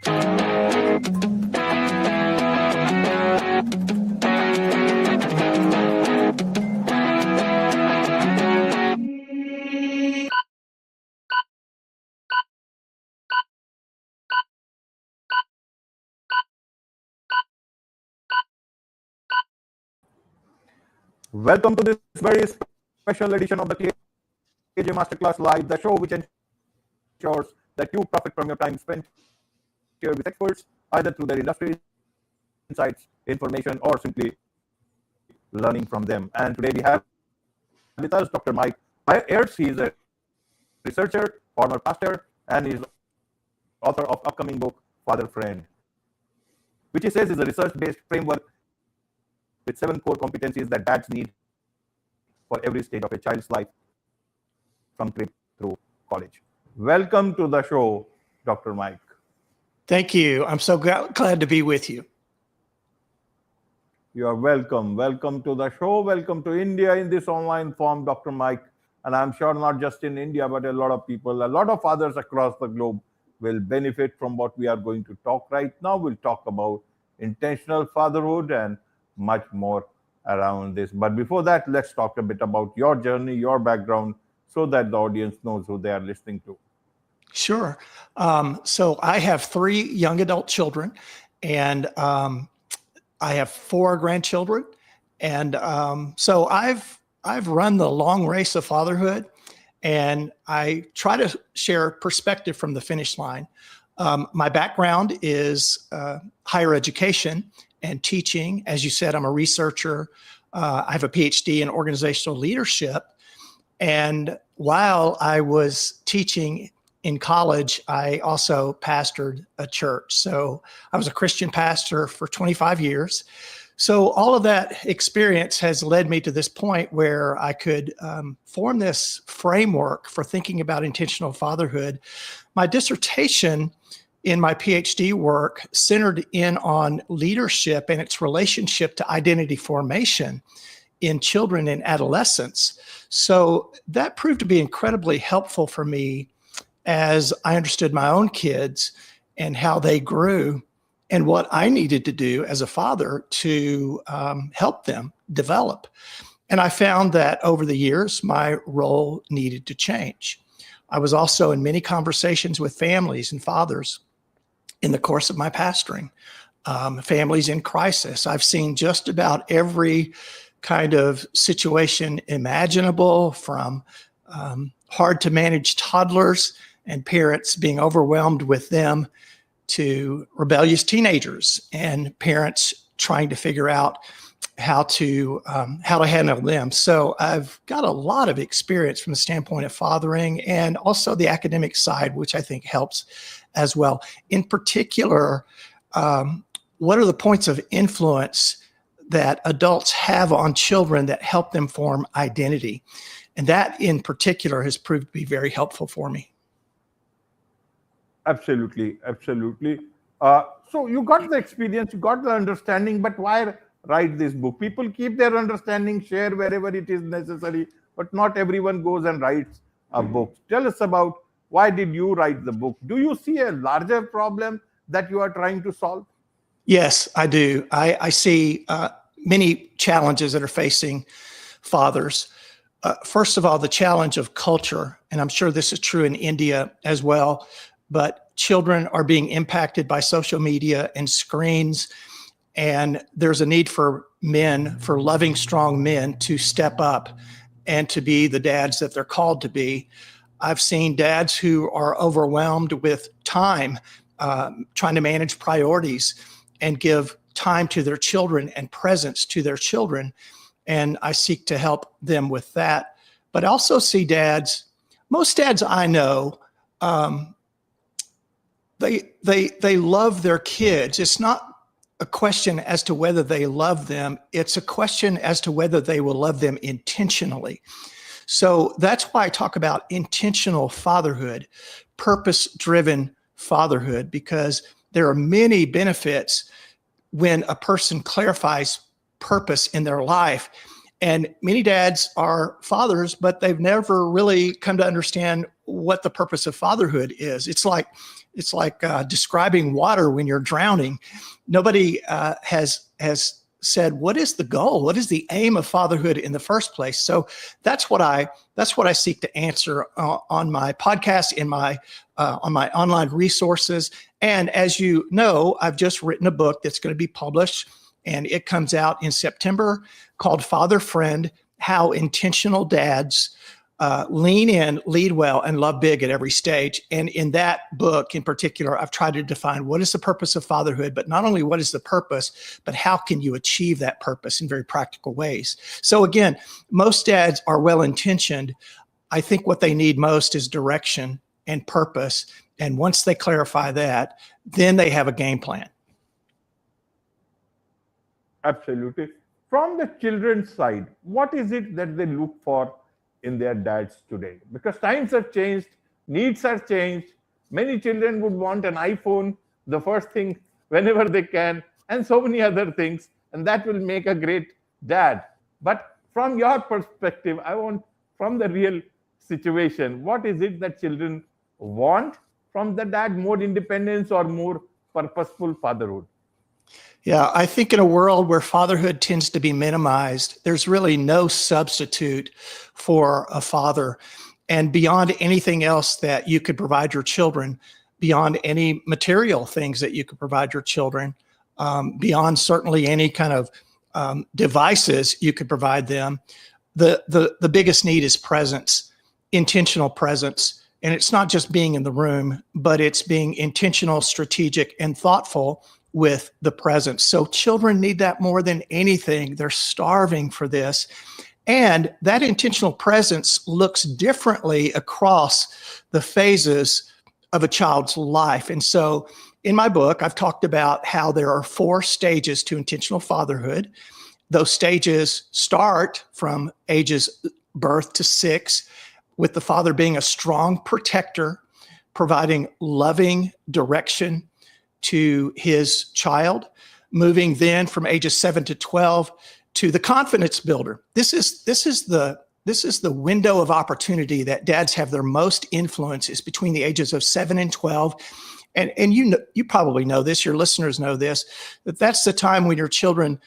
Welcome to this very special edition of the KAJ Masterclass Live, the show which ensures that you profit from your time spent here with experts, either through their industry insights, information, or simply learning from them. And today we have with us Dr. Mike Ayers. He is a researcher, former pastor, and is author of upcoming book, Father Friend, which he says is a research-based framework with 7 core competencies that dads need for every stage of a child's life, from trip through college. Welcome to the show, Dr. Mike. Thank you. I'm so glad to be with you. You are welcome. Welcome to the show. Welcome to India in this online form, Dr. Mike. And I'm sure not just in India, but a lot of people, a lot of others across the globe will benefit from what we are going to talk right now. We'll talk about intentional fatherhood and much more around this. But before that, let's talk a bit about your journey, your background, so that the audience knows who they are listening to. Sure. So I have 3 young adult children, and I have 4 grandchildren. And so I've run the long race of fatherhood, and I try to share perspective from the finish line. My background is higher education and teaching. As you said, I'm a researcher. I have a PhD in organizational leadership. And while I was teaching in college, I also pastored a church. So I was a Christian pastor for 25 years. So all of that experience has led me to this point where I could form this framework for thinking about intentional fatherhood. My dissertation in my PhD work centered in on leadership and its relationship to identity formation in children and adolescents. So that proved to be incredibly helpful for me as I understood my own kids and how they grew and what I needed to do as a father to help them develop. And I found that over the years, my role needed to change. I was also in many conversations with families and fathers in the course of my pastoring, families in crisis. I've seen just about every kind of situation imaginable, from hard to manage toddlers and parents being overwhelmed with them, to rebellious teenagers and parents trying to figure out how to handle them. So I've got a lot of experience from the standpoint of fathering, and also the academic side, which I think helps as well. In particular, what are the points of influence that adults have on children that help them form identity? And that in particular has proved to be very helpful for me. Absolutely, absolutely. So you got the experience, you got the understanding, but why write this book? People keep their understanding, share wherever it is necessary, but not everyone goes and writes a book. Tell us about, why did you write the book? Do you see a larger problem that you are trying to solve? Yes, I do. I see many challenges that are facing fathers. First of all, the challenge of culture, and I'm sure this is true in India as well, but children are being impacted by social media and screens, and there's a need for men, for loving, strong men, to step up and to be the dads that they're called to be. I've seen dads who are overwhelmed with time, trying to manage priorities and give time to their children and presence to their children. And I seek to help them with that. But I also see dads, most dads I know, they love their kids. It's not a question as to whether they love them. It's a question as to whether they will love them intentionally. So that's why I talk about intentional fatherhood, purpose-driven fatherhood, because there are many benefits when a person clarifies purpose in their life And many dads are fathers, but they've never really come to understand what the purpose of fatherhood is. It's like describing water when you're drowning. Nobody has said, what is the goal? What is the aim of fatherhood in the first place? So that's what I seek to answer on my podcast, in my on my online resources. And as you know, I've just written a book that's going to be published, and it comes out in September, called Father Friend: How Intentional Dads Lean In, Lead Well, and Love Big at Every Stage. And in that book in particular, I've tried to define what is the purpose of fatherhood, but not only what is the purpose, but how can you achieve that purpose in very practical ways. So again, most dads are well-intentioned. I think what they need most is direction and purpose. And once they clarify that, then they have a game plan. Absolutely. From the children's side, what is it that they look for in their dads today? Because times have changed, needs have changed. Many children would want an iPhone the first thing whenever they can, and so many other things, and that will make a great dad. But from your perspective, I want, from the real situation, what is it that children want from the dad? More independence or more purposeful fatherhood? Yeah, I think in a world where fatherhood tends to be minimized, there's really no substitute for a father. And beyond anything else that you could provide your children, beyond any material things that you could provide your children, beyond certainly any kind of devices you could provide them, the biggest need is presence, intentional presence. And it's not just being in the room, but it's being intentional, strategic, and thoughtful with the presence. So children need that more than anything. They're starving for this. And that intentional presence looks differently across the phases of a child's life. And so in my book, I've talked about how there are 4 stages to intentional fatherhood. Those stages start from ages birth to 6, with the father being a strong protector, providing loving direction to his child, moving then from ages 7 to 12 to the confidence builder. This is the window of opportunity that dads have their most influence, is between the ages of 7 and 12. And you probably know this, your listeners know this, that's the time when your children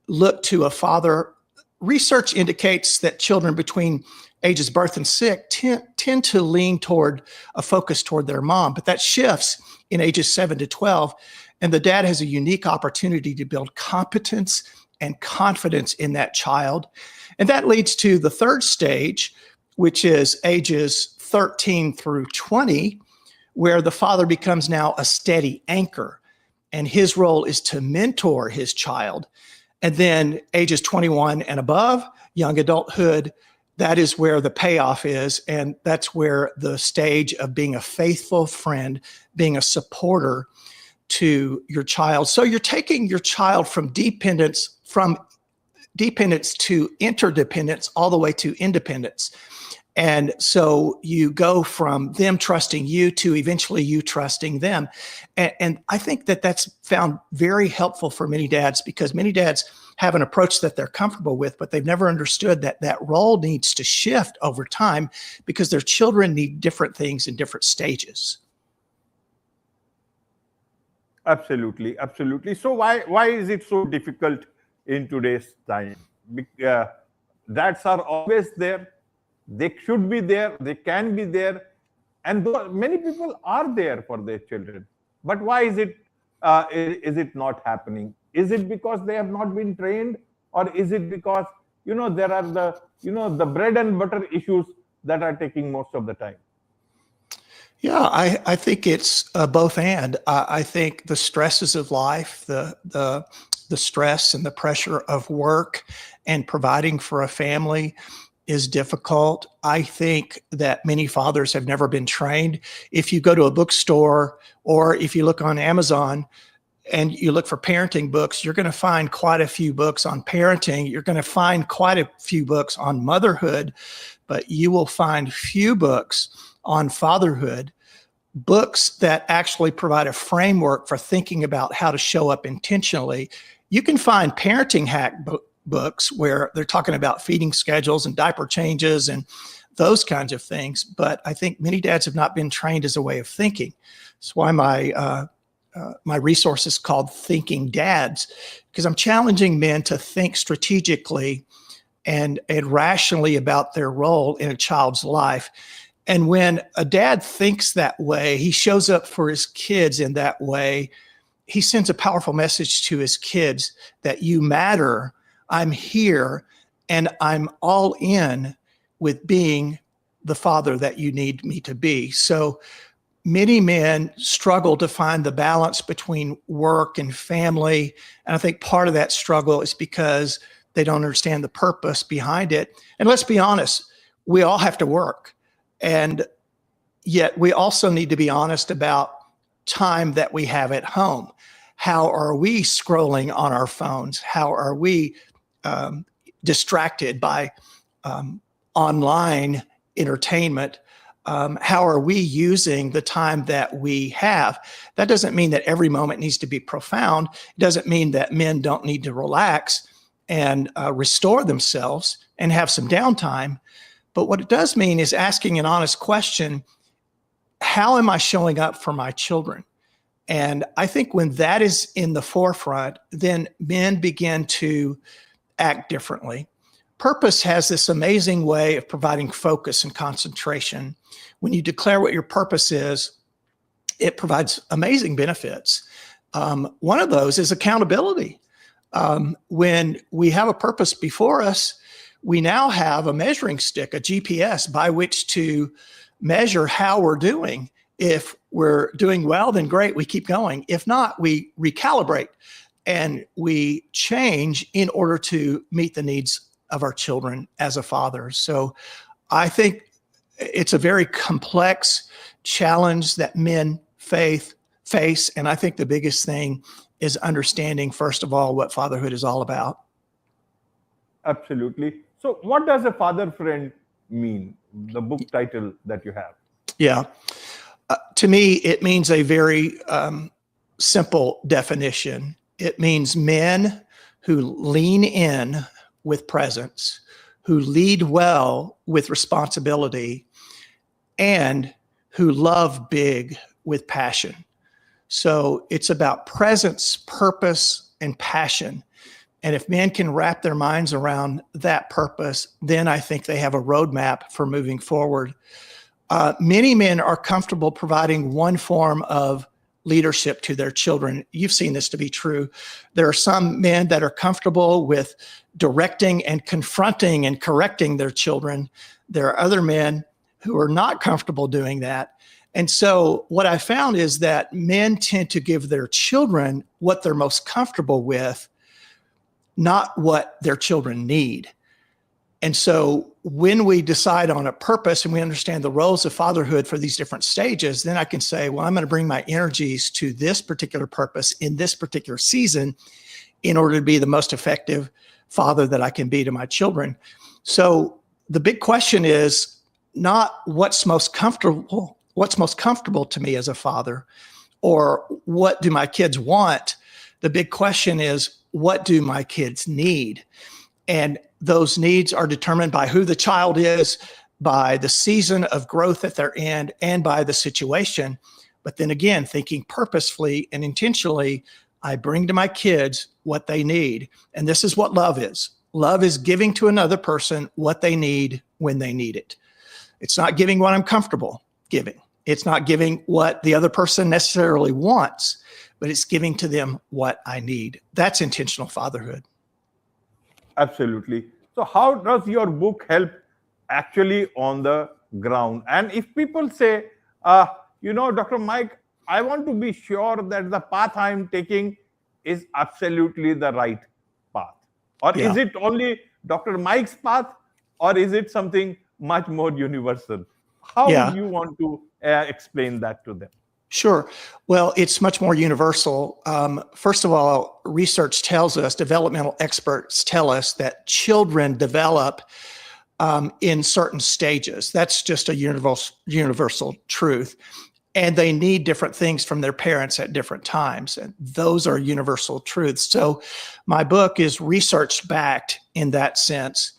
look to a father. Research indicates that children between ages birth and 6 tend to lean toward a focus toward their mom, but that shifts in ages 7 to 12. And the dad has a unique opportunity to build competence and confidence in that child. And that leads to the 3rd stage, which is ages 13 through 20, where the father becomes now a steady anchor. And his role is to mentor his child. And then ages 21 and above, young adulthood, that is where the payoff is. And that's where the stage of being a faithful friend, being a supporter to your child. So you're taking your child from dependence to interdependence, all the way to independence. And so you go from them trusting you to eventually you trusting them. And I think that that's found very helpful for many dads, because many dads have an approach that they're comfortable with, but they've never understood that that role needs to shift over time, because their children need different things in different stages. Absolutely, absolutely. So why is it so difficult in today's time? Dads are always there. They should be there. They can be there, and many people are there for their children. But why is it not happening? Is it because they have not been trained, or is it because there are the bread and butter issues that are taking most of the time? Yeah, I think it's both and. I think the stresses of life, the stress and the pressure of work and providing for a family is difficult. I think that many fathers have never been trained. If you go to a bookstore, or if you look on Amazon and you look for parenting books, you're going to find quite a few books on parenting. You're going to find quite a few books on motherhood, but you will find few books on fatherhood, books that actually provide a framework for thinking about how to show up intentionally. You can find parenting hack books where they're talking about feeding schedules and diaper changes and those kinds of things. But I think many dads have not been trained as a way of thinking. That's why my resource is called Thinking Dads, because I'm challenging men to think strategically and rationally about their role in a child's life. And when a dad thinks that way, he shows up for his kids in that way. He sends a powerful message to his kids that you matter, I'm here, and I'm all in with being the father that you need me to be. So many men struggle to find the balance between work and family. And I think part of that struggle is because they don't understand the purpose behind it. And let's be honest, we all have to work. And yet we also need to be honest about time that we have at home. How are we scrolling on our phones? How are we distracted by online entertainment? How are we using the time that we have? That doesn't mean that every moment needs to be profound. It doesn't mean that men don't need to relax and restore themselves and have some downtime. But what it does mean is asking an honest question: how am I showing up for my children? And I think when that is in the forefront, then men begin to act differently. Purpose has this amazing way of providing focus and concentration. When you declare what your purpose is, it provides amazing benefits. One of those is accountability. When we have a purpose before us, we now have a measuring stick, a GPS, by which to measure how we're doing. If we're doing well, then great, we keep going. If not, we recalibrate and we change in order to meet the needs of our children as a father. So I think it's a very complex challenge that men face. And I think the biggest thing is understanding, first of all, what fatherhood is all about. Absolutely. So what does a father friend mean? The book title that you have. Yeah. To me, it means a very simple definition. It means men who lean in with presence, who lead well with responsibility, and who love big with passion. So it's about presence, purpose, and passion. And if men can wrap their minds around that purpose, then I think they have a roadmap for moving forward. Many men are comfortable providing one form of leadership to their children. You've seen this to be true. There are some men that are comfortable with directing and confronting and correcting their children. There are other men who are not comfortable doing that. And so what I found is that men tend to give their children what they're most comfortable with, not what their children need. And so when we decide on a purpose and we understand the roles of fatherhood for these different stages, then I can say, well, I'm going to bring my energies to this particular purpose in this particular season in order to be the most effective father that I can be to my children. So the big question is not what's most comfortable to me as a father, or what do my kids want? The big question is, what do my kids need? And those needs are determined by who the child is, by the season of growth that they're in, and by the situation. But then again, thinking purposefully and intentionally, I bring to my kids what they need. And this is what love is. Love is giving to another person what they need when they need it. It's not giving what I'm comfortable giving. It's not giving what the other person necessarily wants, but it's giving to them what I need. That's intentional fatherhood. Absolutely. So how does your book help actually on the ground? And if people say, Dr. Mike, I want to be sure that the path I'm taking is absolutely the right path. Or is it only Dr. Mike's path, or is it something much more universal? How would you want to explain that to them? Sure. Well, it's much more universal. First of all, research tells us, developmental experts tell us that children develop in certain stages. That's just a universal truth. and they need different things from their parents at different times. And those are universal truths. So my book is research backed in that sense.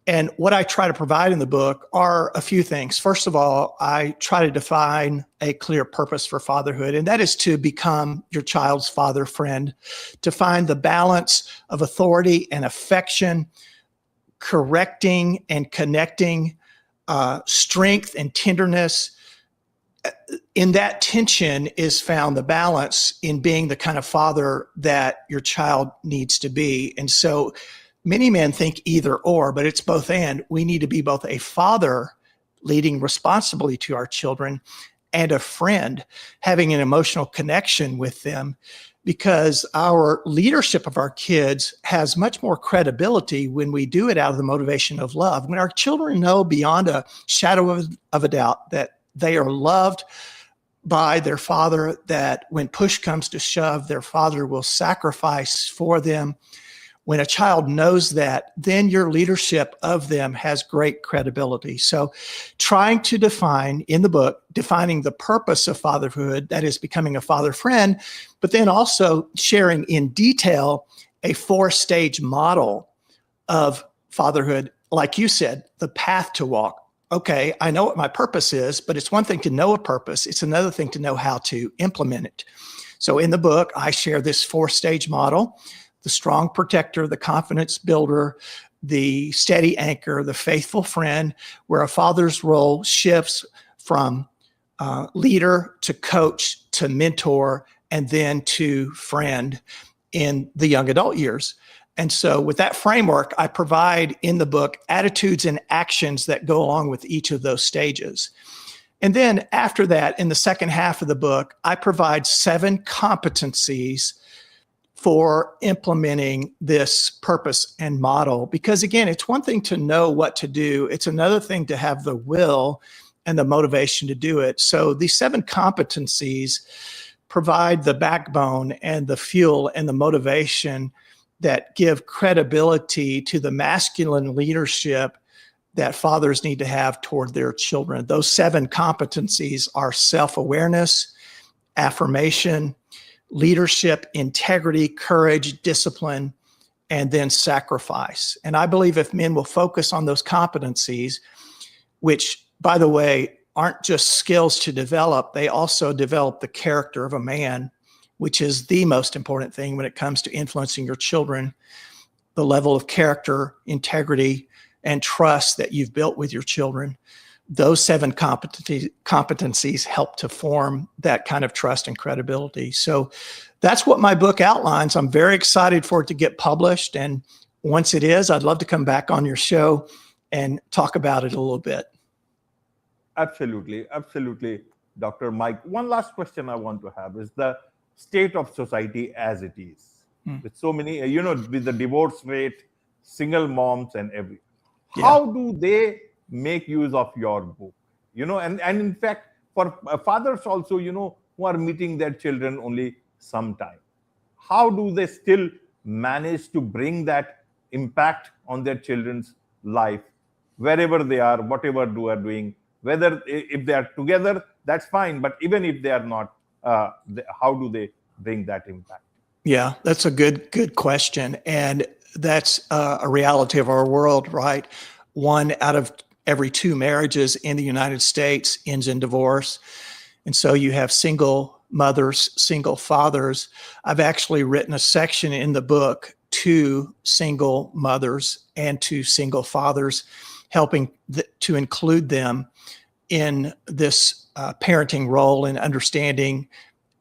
And what I try to provide in the book are a few things. First of all, I try to define a clear purpose for fatherhood, and that is to become your child's father friend, to find the balance of authority and affection, correcting and connecting, strength and tenderness. In that tension is found the balance in being the kind of father that your child needs to be. And so many men think either or, but it's both and. We need to be both a father leading responsibly to our children and a friend, having an emotional connection with them, because our leadership of our kids has much more credibility when we do it out of the motivation of love. When our children know beyond a shadow of a doubt that they are loved by their father, that when push comes to shove, their father will sacrifice for them. When a child knows that, then your leadership of them has great credibility. So trying to define in the book, defining the purpose of fatherhood, that is becoming a father friend, but then also sharing in detail a 4-stage model of fatherhood. Like you said, the path to walk. Okay, I know what my purpose is, but it's one thing to know a purpose. It's another thing to know how to implement it. So in the book, I share this 4-stage model: the strong protector, the confidence builder, the steady anchor, the faithful friend, where a father's role shifts from leader to coach to mentor and then to friend in the young adult years. And so with that framework, I provide in the book attitudes and actions that go along with each of those stages. And then after that, in the second half of the book, I provide 7 competencies for implementing this purpose and model. Because again, it's one thing to know what to do. It's another thing to have the will and the motivation to do it. So these 7 competencies provide the backbone and the fuel and the motivation that give credibility to the masculine leadership that fathers need to have toward their children. Those 7 competencies are self-awareness, affirmation, leadership, integrity, courage, discipline, and then sacrifice. And I believe if men will focus on those competencies, which, by the way, aren't just skills to develop, they also develop the character of a man, which is the most important thing when it comes to influencing your children, the level of character, integrity, and trust that you've built with your children. Those 7 competencies help to form that kind of trust and credibility. So that's what my book outlines. I'm very excited for it to get published. And once it is, I'd love to come back on your show and talk about it a little bit. Absolutely. Absolutely, Dr. Mike. One last question I want to have is the state of society as it is. With so many, with the divorce rate, single moms and everything. Yeah. How do they make use of your book? And in fact, for fathers also, who are meeting their children only sometime, how do they still manage to bring that impact on their children's life, wherever they are, whatever they are doing, whether if they are together, that's fine. But even if they are not, how do they bring that impact? Yeah, that's a good question. And that's a reality of our world, right? 1 out of every 2 marriages in the United States ends in divorce. And so you have single mothers, single fathers. I've actually written a section in the book to single mothers and to single fathers, helping to include them in this parenting role and understanding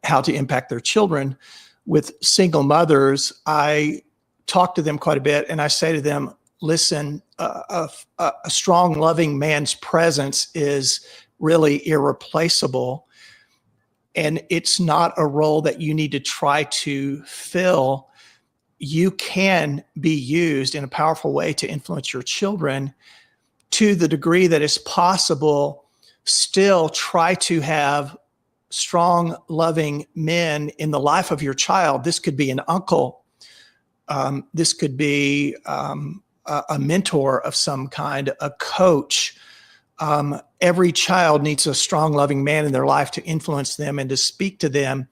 how to impact their children. With single mothers, I talk to them quite a bit, and I say to them, listen, a strong, loving man's presence is really irreplaceable. And it's not a role that you need to try to fill. You can be used in a powerful way to influence your children to the degree that is possible. Still try to have strong, loving men in the life of your child. This could be an uncle. This could be a mentor of some kind, a coach, Every child needs a strong, loving man in their life to influence them and to speak to them.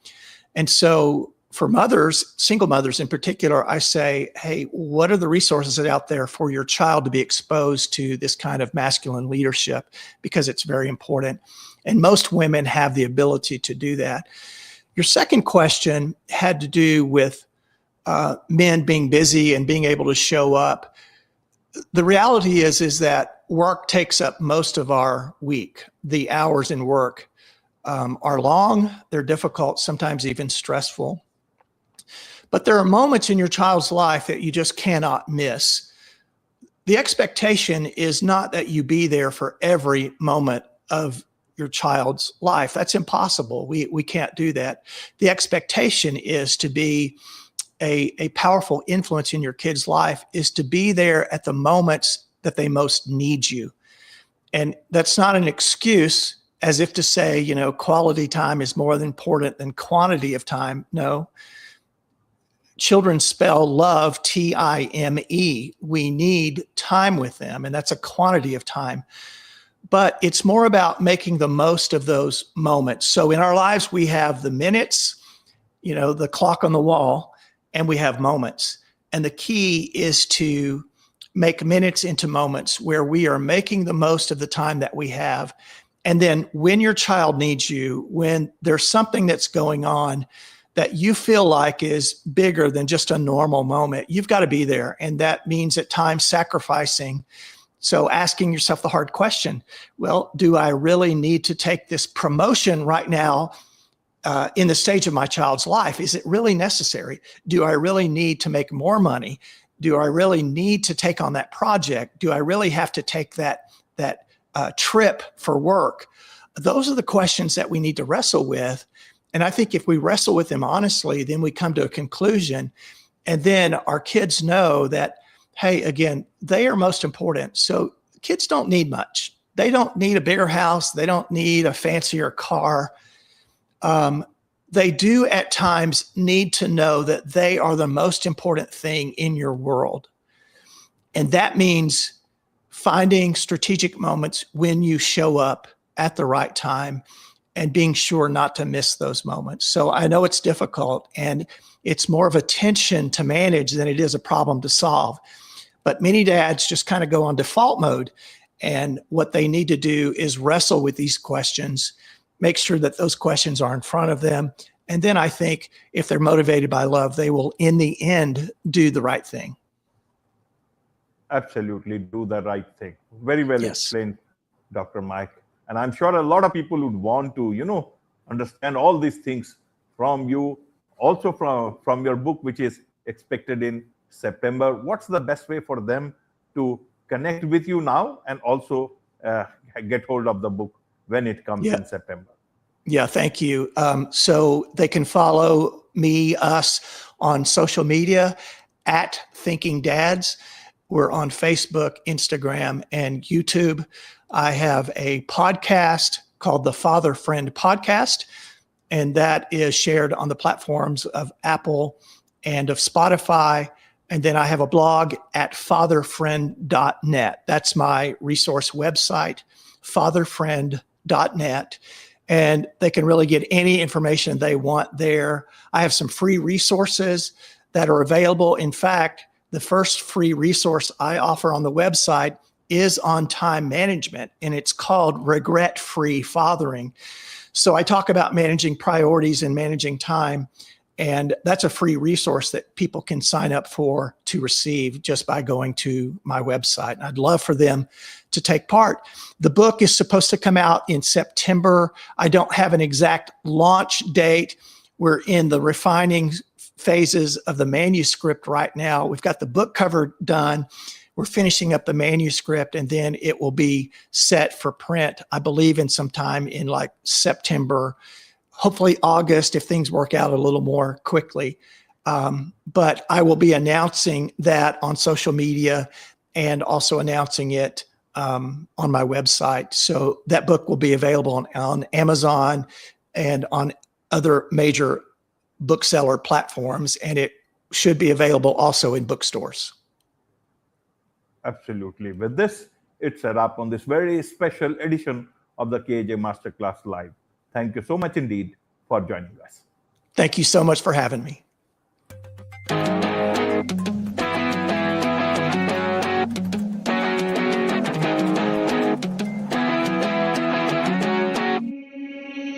And so for mothers, single mothers in particular, I say, hey, what are the resources out there for your child to be exposed to this kind of masculine leadership? Because it's very important. And most women have the ability to do that. Your second question had to do with men being busy and being able to show up. The reality is that work takes up most of our week. The hours in work are long, they're difficult, sometimes even stressful. But there are moments in your child's life that you just cannot miss. The expectation is not that you be there for every moment of your child's life. That's impossible. We can't do that. The expectation is to be a powerful influence in your kid's life, is to be there at the moments that they most need you. And that's not an excuse as if to say, you know, quality time is more important than quantity of time. No. Children spell love T-I-M-E. We need time with them, and that's a quantity of time. But it's more about making the most of those moments. So in our lives, we have the minutes, you know, the clock on the wall, and we have moments. And the key is to make minutes into moments where we are making the most of the time that we have. And then when your child needs you, when there's something that's going on that you feel like is bigger than just a normal moment, you've got to be there. And that means at times sacrificing. So asking yourself the hard question, well, do I really need to take this promotion right now in the stage of my child's life? Is it really necessary? Do I really need to make more money? Do I really need to take on that project? Do I really have to take that trip for work? Those are the questions that we need to wrestle with. And I think if we wrestle with them honestly, then we come to a conclusion. And then our kids know that, hey, again, they are most important. So kids don't need much. They don't need a bigger house. They don't need a fancier car. They do at times need to know that they are the most important thing in your world. And that means finding strategic moments when you show up at the right time and being sure not to miss those moments. So I know it's difficult and it's more of a tension to manage than it is a problem to solve. But many dads just kind of go on default mode. And what they need to do is wrestle with these questions, make sure that those questions are in front of them. And then I think if they're motivated by love, they will in the end do the right thing. Absolutely do the right thing. Very well Yes. explained, Dr. Mike. And I'm sure a lot of people would want to, understand all these things from you, also from your book, which is expected in September. What's the best way for them to connect with you now and also get hold of the book when it comes in September? Yeah, thank you. So they can follow us on social media at Thinking Dads. We're on Facebook, Instagram, and YouTube. I have a podcast called the Father Friend Podcast, and that is shared on the platforms of Apple and of Spotify. And then I have a blog at fatherfriend.net. That's my resource website, fatherfriend.net. And they can really get any information they want there. I have some free resources that are available. In fact, the first free resource I offer on the website is on time management, and it's called Regret-Free Fathering. So I talk about managing priorities and managing time, and that's a free resource that people can sign up for to receive just by going to my website. And I'd love for them to take part. The book is supposed to come out in September. I don't have an exact launch date. We're in the refining phases of the manuscript right now. We've got the book cover done. We're finishing up the manuscript, and then it will be set for print, I believe, in some time in like September, hopefully August, if things work out a little more quickly. But I will be announcing that on social media and also announcing it on my website. So that book will be available on Amazon and on other major bookseller platforms, and it should be available also in bookstores. Absolutely. With this, it's a wrap on this very special edition of the KAJ Masterclass Live. Thank you so much indeed for joining us. Thank you so much for having me.